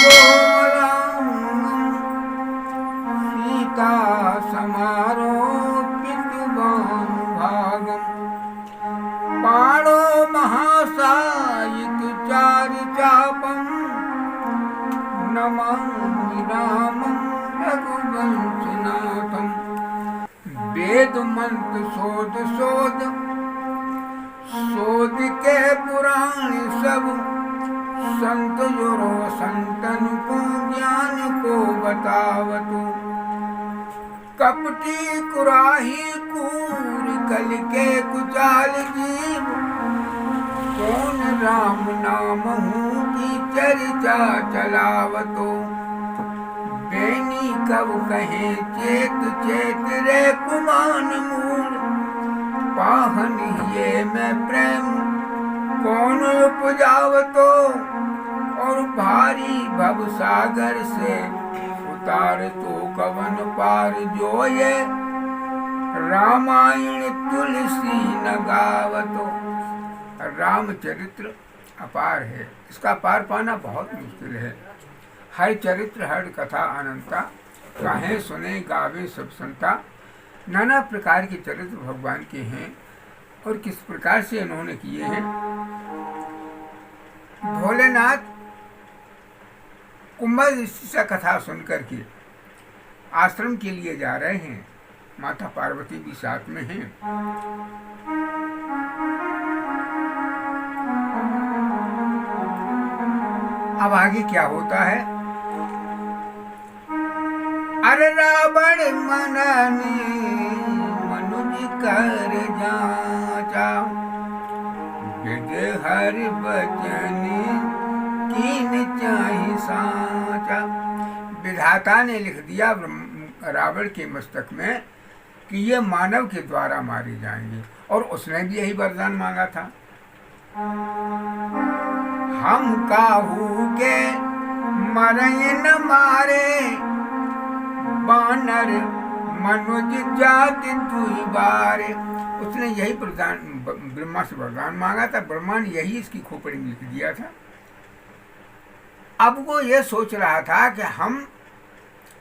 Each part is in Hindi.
कोमलांगं सीता समारोपित भागं पाणो महासायिक चारिचापं नमामि रामं रघुवंशनाथं। वेद मंत्र शोध शोध शोध के पुराण सब संत जोरो संतन को ज्ञान को बतावतो। कपटी कुराही कूर कल के कुचाल जीव कौन राम नाम हूँ की चर्चा चलावतो। बेनी कब कहे चेत चेत रे कुमान मूल पाहन ये मैं प्रेम कौन उपजावतो। और भारी भव सागर से उतार तो कवन पार जो ये रामायण तुलसी न गावतो। रामचरित्र अपार है, इसका पार पाना बहुत मुश्किल है। हर चरित्र हर कथा अनंता कहे सुने गावे सब संता। नाना प्रकार के चरित्र भगवान के हैं और किस प्रकार से इन्होंने किए हैं। भोलेनाथ कुंभल ऋषि से कथा सुनकर के आश्रम के लिए जा रहे हैं, माता पार्वती भी साथ में हैं। अब आगे क्या होता है। अरे रावण मनने मनुज कर जाचा विद हर बचन कीन चाहि साचा। विधाता ने लिख दिया रावण के मस्तक में कि ये मानव के द्वारा मारे जाएंगे, और उसने भी यही वरदान मांगा था। हम काहू के मरय न मारे बानर मनुज जाति दुई बारे। उसने यही वरदान ब्रह्मा से वरदान मांगा था, ब्रह्मा ने यही इसकी खोपड़ी में लिख दिया था। अब वो ये सोच रहा था कि हम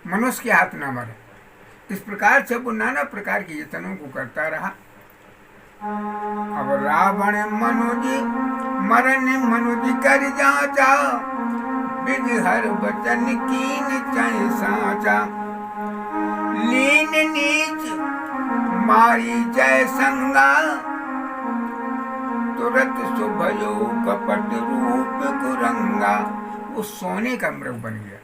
मनुष्य के हाथ न मरे। इस प्रकार से वो नाना प्रकार के यत्नों को करता रहा। अब रावण मनुज मरन मनुज कर जाचा विद हर वचन कीन चाहि साचा। लीन नीच मारी जय संगा तुरंत सुभयो कपट रूप कुरंगा। वो सोने का मृग बन गया,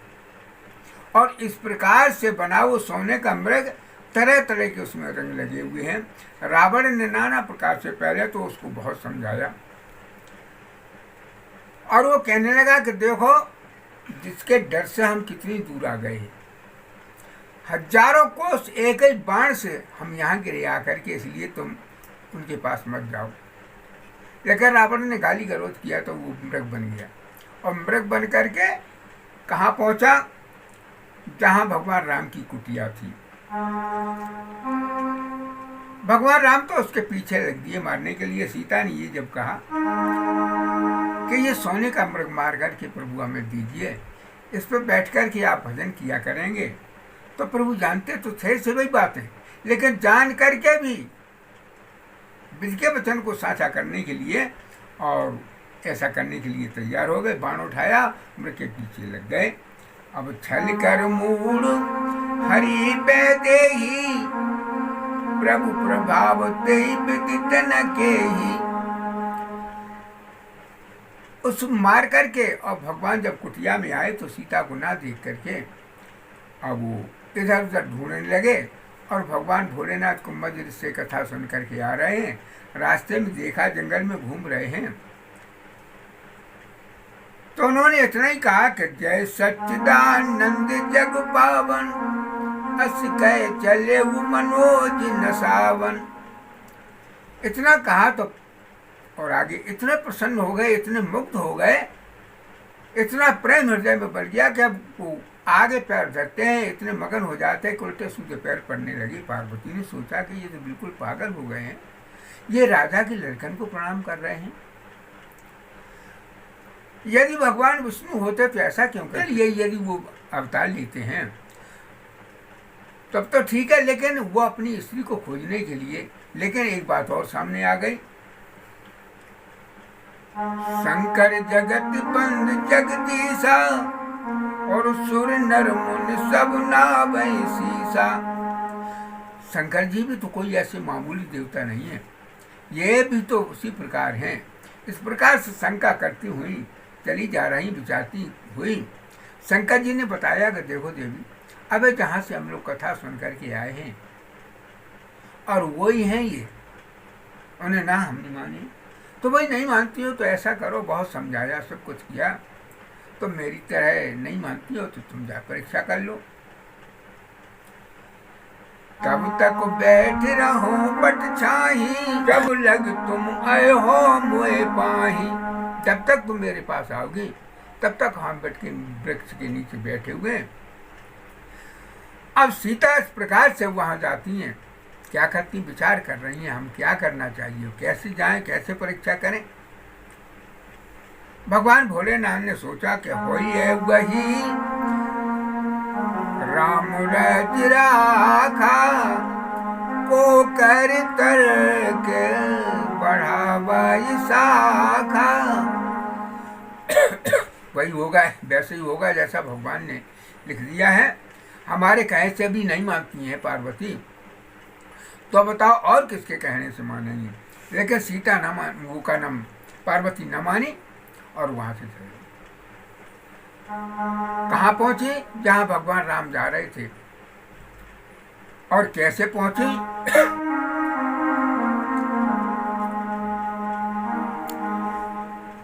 और इस प्रकार से बना वो सोने का मृग तरह तरह के उसमें रंग लगे हुए हैं। रावण ने नाना प्रकार से पहले तो उसको बहुत समझाया, और वो कहने लगा कि देखो जिसके डर से हम कितनी दूर आ गए हैं, हजारों कोस एक ही बाण से हम यहाँ गिरे आकर के, इसलिए तुम उनके पास मत जाओ। लेकिन रावण ने गाली गलौज किया तो वो मृग बन गया, और मृग बन करके कहाँ पहुंचा, जहाँ भगवान राम की कुटिया थी। भगवान राम तो उसके पीछे लग दिए मारने के लिए। सीता ने ये जब कहा कि ये सोने का मृग मार कर के प्रभु हमें दीजिए, इस पर बैठ कर के आप भजन किया करेंगे, तो प्रभु जानते तो थे से वही बात है, लेकिन जान करके भी ब्रज के वचन को साझा करने के लिए और ऐसा करने के लिए तैयार हो गए। बाण उठाया, मृग के पीछे लग गए। अब छल कर मूड हरि पे देहि प्रभु प्रभाव तेहि विदित न केहि। उस मार करके और भगवान जब कुटिया में आए तो सीता को ना देख करके अब वो इधर उधर ढूंढने लगे, और भगवान भोलेनाथ कुंभल से कथा सुन करके आ रहे हैं। रास्ते में देखा जंगल में घूम रहे हैं, तो उन्होंने इतना ही कहा कि जय सच्चिदानंद जग पावन अस कह चले वो मनोज नसावन। इतना कहा तो और आगे इतने प्रसन्न हो गए, इतने मुग्ध हो गए, इतना प्रेम हृदय में बढ़ गया कि अब वो आगे पैर धरते हैं, इतने मगन हो जाते हैं कि उल्टे सीधे पैर पड़ने लगे। पार्वती ने सोचा कि ये तो बिल्कुल पागल हो गए हैं, ये राजा की लड़कन को प्रणाम कर रहे हैं। यदि भगवान विष्णु होते तो ऐसा क्यों करते? यदि वो अवतार लेते हैं तब तो ठीक है, लेकिन वो अपनी स्त्री को खोजने के लिए। लेकिन एक बात और सामने आ गई, शंकर जगत बंद जगदीशा और सुर नर मुनि सब नावै सीसा। शंकर जी भी तो कोई ऐसे मामूली देवता नहीं है, ये भी तो उसी प्रकार हैं। इस प्रकार से शंका करती हुई चली जा रही, विचारती हुई शंकर जी ने बताया कि देखो देवी, अब जहाँ से हम लोग कथा सुन करके आए हैं और वही हैं ये, उन्हें ना हम नहीं माने, तो वही नहीं मानती हो तो ऐसा करो, बहुत समझाया, सब कुछ किया, तो मेरी तरह नहीं मानती हो तो तुम जा परीक्षा कर लो। तब तक बैठ रहो पट छाही, जब लग तुम आए हो मोए पाही। जब तक तुम मेरे पास आओगी तब तक हम बैठ के वृक्ष के नीचे बैठे हुए। अब सीता इस प्रकार से वहां जाती हैं, क्या करती, विचार कर रही हैं हम क्या करना चाहिए, कैसे जाएं, कैसे परीक्षा करें। भगवान भोलेनाथ ने सोचा कि होई है वही राम राखा को कर तर्क बढ़ावा शाखा। वही होगा, वैसे ही होगा जैसा भगवान ने लिख दिया है। हमारे कहे से भी नहीं मानती हैं पार्वती, तो बताओ और किसके कहने से मानेंगे। लेकिन सीता न मान, वो का नाम पार्वती न मानी और वहां से चली। कहाँ पहुंची? जहां भगवान राम जा रहे थे। और कैसे पहुंची?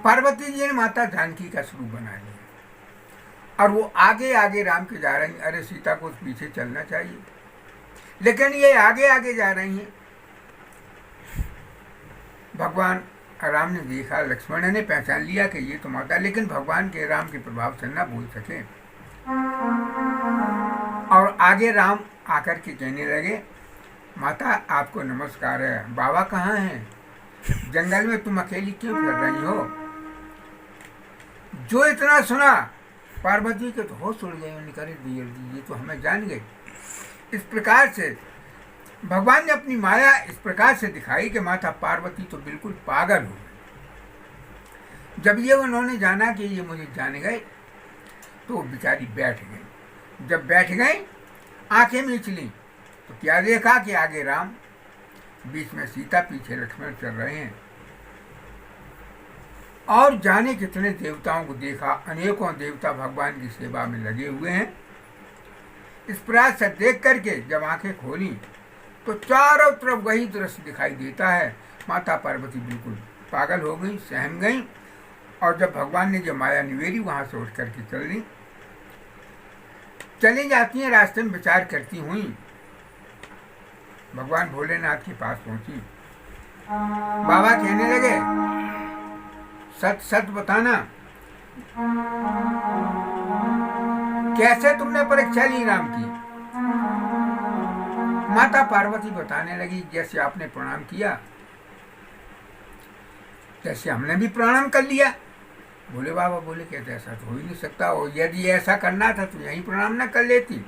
पार्वती जी ने माता जानकी का स्वरूप बना लिया और वो आगे आगे राम के जा रही। अरे सीता को पीछे चलना चाहिए, लेकिन ये आगे आगे जा रही हैं। भगवान राम ने देखा, लक्ष्मण ने पहचान लिया कि ये तो माता, लेकिन भगवान के राम के प्रभाव से न बोल सके। और आगे राम आकर के कहने लगे, माता आपको नमस्कार है, बाबा कहाँ हैं? जंगल में तुम अकेली क्यों फिर रही हो? जो इतना सुना पार्वती के तो होश उड़ गए, उन्होंने कहा ये तो हमें जान गए। इस प्रकार से भगवान ने अपनी माया इस प्रकार से दिखाई कि माता पार्वती तो बिल्कुल पागल हो गई। जब ये उन्होंने जाना कि ये मुझे जान गए तो वो बेचारी बैठ गई। जब बैठ गई, आंखें मीच ली तो क्या देखा कि आगे राम, बीच में सीता, पीछे लक्ष्मण चल रहे हैं। और जाने कितने देवताओं को देखा, अनेकों देवता भगवान की सेवा में लगे हुए हैं। इस प्रकार से देख करके जब आंखें खोली तो चारों तरफ वही दृश्य दिखाई देता है। माता पार्वती बिल्कुल पागल हो गई, सहम गई। और जब भगवान ने जो माया निवेरी वहां से उठ करके चली जाती हैं, रास्ते में विचार करती हुई भगवान भोलेनाथ के पास पहुंची। बाबा कहने लगे, सच सच बताना, कैसे तुमने परीक्षा ली राम की? माता पार्वती बताने लगी, जैसे आपने प्रणाम किया जैसे हमने भी प्रणाम कर लिया। बोले बाबा बोले कहते ऐसा तो हो ही नहीं सकता, और यदि ऐसा करना था तो यही प्रणाम न कर लेती।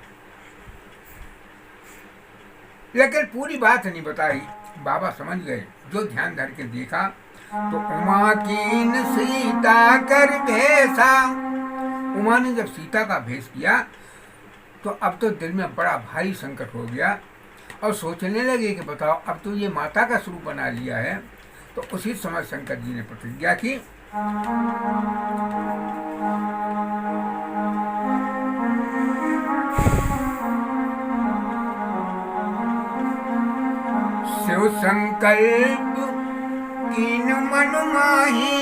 लेकिन पूरी बात नहीं बताई। बाबा समझ गए, जो ध्यान धर के देखा तो उमा कीन सीता कर भेसा। उमा ने जब सीता का भेष किया तो अब तो दिल में बड़ा भारी संकट हो गया और सोचने लगे कि बताओ, अब तो ये माता का स्वरूप बना लिया है। तो उसी समय शंकर जी ने प्रतिज्ञा की, शिव संकल्प कीन मन माही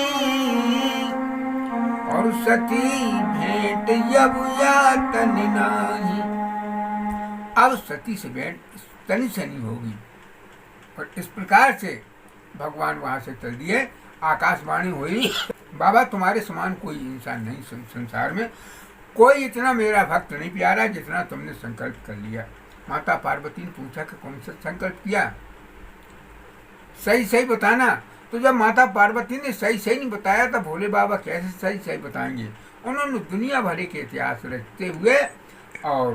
और सती भेंट जब यातन नाही। अब सती से भेंट तनी से नहीं होगी। और इस प्रकार से भगवान वहां से चल दिए। आकाशवाणी हुई, बाबा तुम्हारे समान कोई इंसान नहीं संसार में, कोई इतना मेरा भक्त नहीं प्यारा जितना तुमने संकल्प कर लिया। माता पार्वती ने पूछा कि कौन सा संकल्प किया, सही सही बताना। तो जब माता पार्वती ने सही सही नहीं बताया तो भोले बाबा कैसे सही सही बताएंगे। उन्होंने दुनिया भर के इतिहास रचते हुए और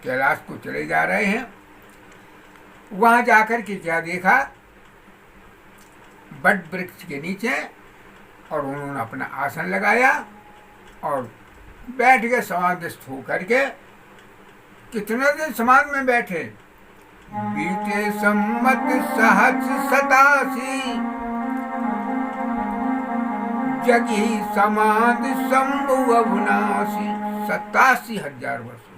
कैलाश को चले जा रहे हैं। वहाँ जाकर के क्या देखा, बट वृक्ष के नीचे, और उन्होंने अपना आसन लगाया और बैठ गए समाधिस्थ होकर के। कितने दिन समाधि में बैठे, बीते सम्मत सहस्र 87 जगी समाधि शंभु अविनाशी, 87,000 वर्ष।